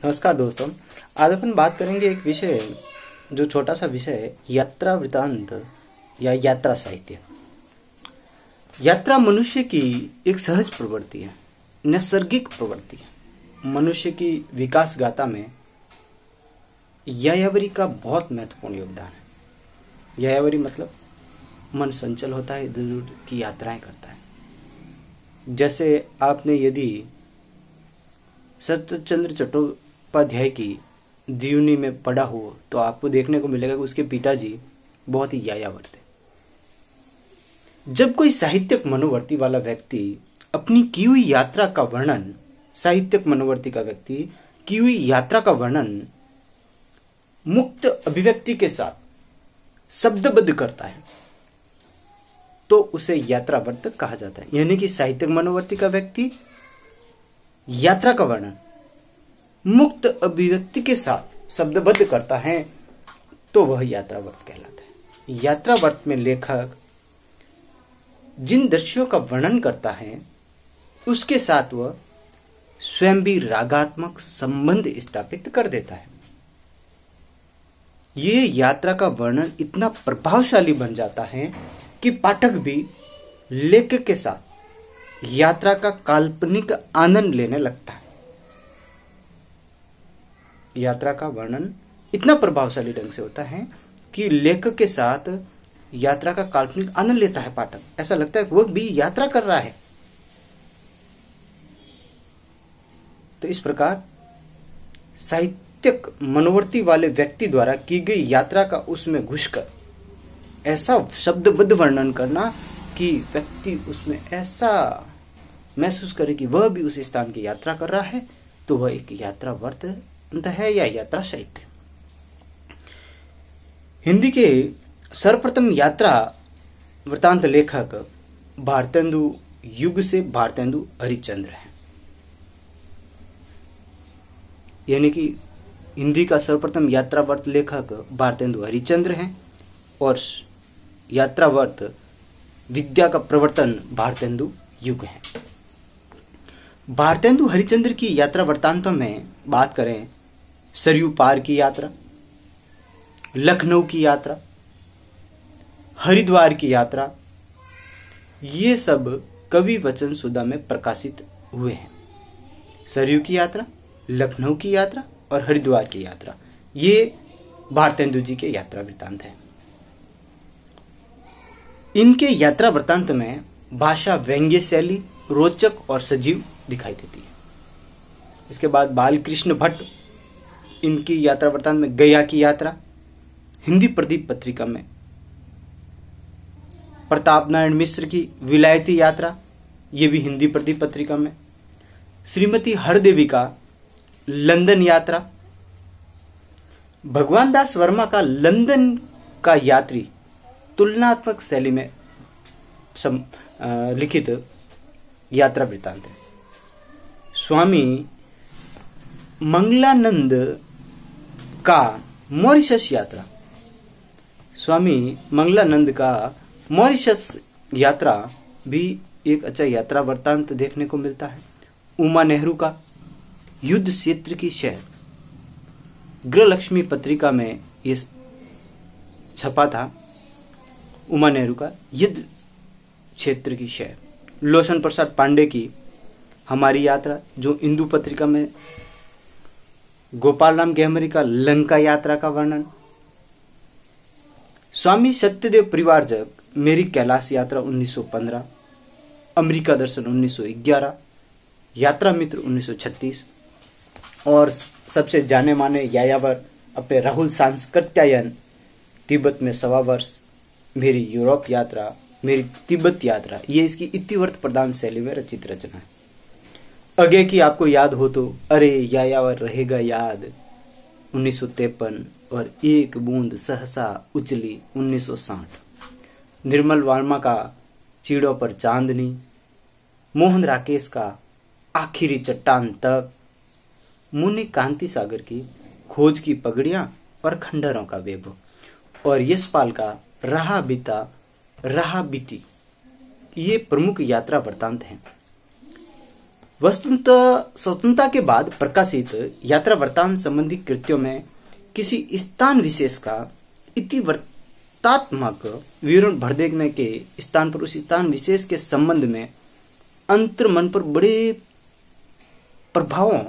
नमस्कार दोस्तों। आज अपन बात करेंगे एक विषय जो छोटा सा विषय है, यात्रा वृतांत या यात्रा साहित्य। यात्रा मनुष्य की एक सहज प्रवृत्ति है, नैसर्गिक प्रवृत्ति है। मनुष्य की विकास गाथा में यायावरी का बहुत महत्वपूर्ण योगदान है। यायावरी मतलब मन संचल होता है, इधर उधर की यात्राएं करता है। जैसे आपने यदि शरतचंद्र चट्टोपाध्याय की जीवनी में पढ़ा हो तो आपको देखने को मिलेगा कि उसके पिताजी बहुत ही यायावर थे। जब कोई साहित्यिक मनोवर्ती वाला व्यक्ति अपनी की हुई यात्रा का वर्णन, साहित्यिक मनोवर्ती का व्यक्ति की हुई यात्रा का वर्णन मुक्त अभिव्यक्ति के साथ शब्दबद्ध करता है तो उसे यात्रावर्तक कहा जाता है। यानी कि साहित्यिक मनोवर्ती का व्यक्ति यात्रा का वर्णन मुक्त अभिव्यक्ति के साथ शब्दबद्ध करता है तो वह यात्रावर्त कहलाता है। यात्रावर्त में लेखक जिन दृश्यों का वर्णन करता है उसके साथ वह स्वयं भी रागात्मक संबंध स्थापित कर देता है। ये यात्रा का वर्णन इतना प्रभावशाली बन जाता है कि पाठक भी लेखक के साथ यात्रा का काल्पनिक आनंद लेने लगता है। यात्रा का वर्णन इतना प्रभावशाली ढंग से होता है कि लेखक के साथ यात्रा का काल्पनिक आनंद लेता है पाठक। ऐसा लगता है कि वह भी यात्रा कर रहा है। तो इस प्रकार साहित्यिक मनोवर्ती वाले व्यक्ति द्वारा की गई यात्रा का उसमें घुसकर ऐसा शब्दबद्ध वर्णन करना कि व्यक्ति उसमें ऐसा महसूस करे कि वह भी उस स्थान की यात्रा कर रहा है, तो वह एक यात्रा वर्त है या यात्रा साहित्य। हिंदी के सर्वप्रथम यात्रा वृतांत लेखक भारतेंदु युग से भारतेंदु हरिश्चंद्र हैं। यानी कि हिंदी का सर्वप्रथम यात्रावर्त लेखक भारतेंदु हरिश्चंद्र हैं और यात्रावर्त विद्या का प्रवर्तन भारतेंदु युग है। भारतेंदु हरिश्चंद्र की यात्रा वृत्तांतों में बात करें, सरयू पार की यात्रा, लखनऊ की यात्रा, हरिद्वार की यात्रा, ये सब कवि वचन सुधा में प्रकाशित हुए हैं। सरयू की यात्रा, लखनऊ की यात्रा और हरिद्वार की यात्रा, ये भारतेंदु जी के यात्रा वृत्तांत हैं। इनके यात्रा वृत्तांत में भाषा व्यंग्य शैली रोचक और सजीव दिखाई देती है। इसके बाद बालकृष्ण भट्ट, इनकी यात्रा वृत्तांत में गया की यात्रा, हिंदी प्रदीप पत्रिका में प्रताप नारायण मिश्र की विलायती यात्रा, ये भी हिंदी प्रदीप पत्रिका में, श्रीमती हरदेवी का लंदन यात्रा, भगवान दास वर्मा का लंदन का यात्री तुलनात्मक शैली में लिखित यात्रा वृत्तांत है। स्वामी मंगलानंद का मॉरिशस यात्रा, स्वामी मंगलानंद का मॉरिशस यात्रा भी एक अच्छा यात्रा वृत्तांत देखने को मिलता है। उमा नेहरू का युद्ध क्षेत्र की शहर, गृहलक्ष्मी पत्रिका में ये छपा था। उमा नेहरू का युद्ध क्षेत्र की शहर। लोशन प्रसाद पांडे की हमारी यात्रा, जो इंदु पत्रिका में, गोपाल राम गहमरी का लंका यात्रा का वर्णन, स्वामी सत्यदेव परिवारजक मेरी कैलाश यात्रा 1915, अमेरिका दर्शन 1911, यात्रा मित्र 1936 और सबसे जाने माने यायावर अपने राहुल सांस्कृत्यायन तिब्बत में 1.25 वर्ष, मेरी यूरोप यात्रा, मेरी तिब्बत यात्रा, ये इसकी इतिवर्त प्रदान शैली में रचित रचना है। अगे की आपको याद हो तो अरे यायावर रहेगा याद 1953 और एक बूंद सहसा उचली 1960, निर्मल वर्मा का चीड़ों पर चांदनी, मोहन राकेश का आखिरी चट्टान तक, मुनि कांति सागर की खोज की पगड़ियां और खंडरों का वैभव और यशपाल का रहा बीती, ये प्रमुख यात्रा वृत्तांत हैं। स्वतंत्रता के बाद प्रकाशित यात्रा वृत्तांत संबंधी कृतियों में किसी स्थान विशेष का इतिवृत्तात्मक विवरण भर देने के स्थान पर उस स्थान विशेष के संबंध में अंतर्मन पर बड़े प्रभावों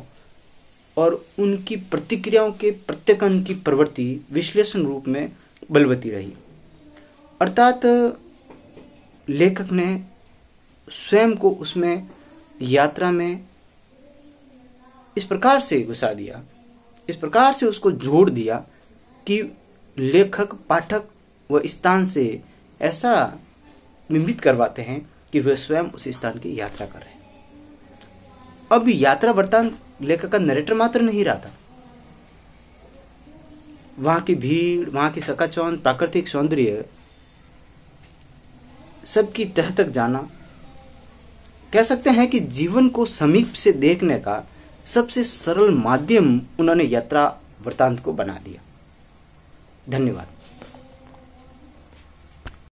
और उनकी प्रतिक्रियाओं के प्रत्येकन की प्रवृत्ति विश्लेषण रूप में बलवती रही। अर्थात लेखक ने स्वयं को उसमें यात्रा में इस प्रकार से घुसा दिया, इस प्रकार से उसको जोड़ दिया कि लेखक पाठक व स्थान से ऐसा निमित करवाते हैं कि वे स्वयं उस स्थान की यात्रा कर रहे हैं। अब यात्रा वृत्तांत लेखक का नरेटर मात्र नहीं रहा था, वहां की भीड़, वहां की चकाचौंध, प्राकृतिक सौंदर्य, सबकी तह तक जाना, कह सकते हैं कि जीवन को समीप से देखने का सबसे सरल माध्यम उन्होंने यात्रा वृत्तांत को बना दिया। धन्यवाद।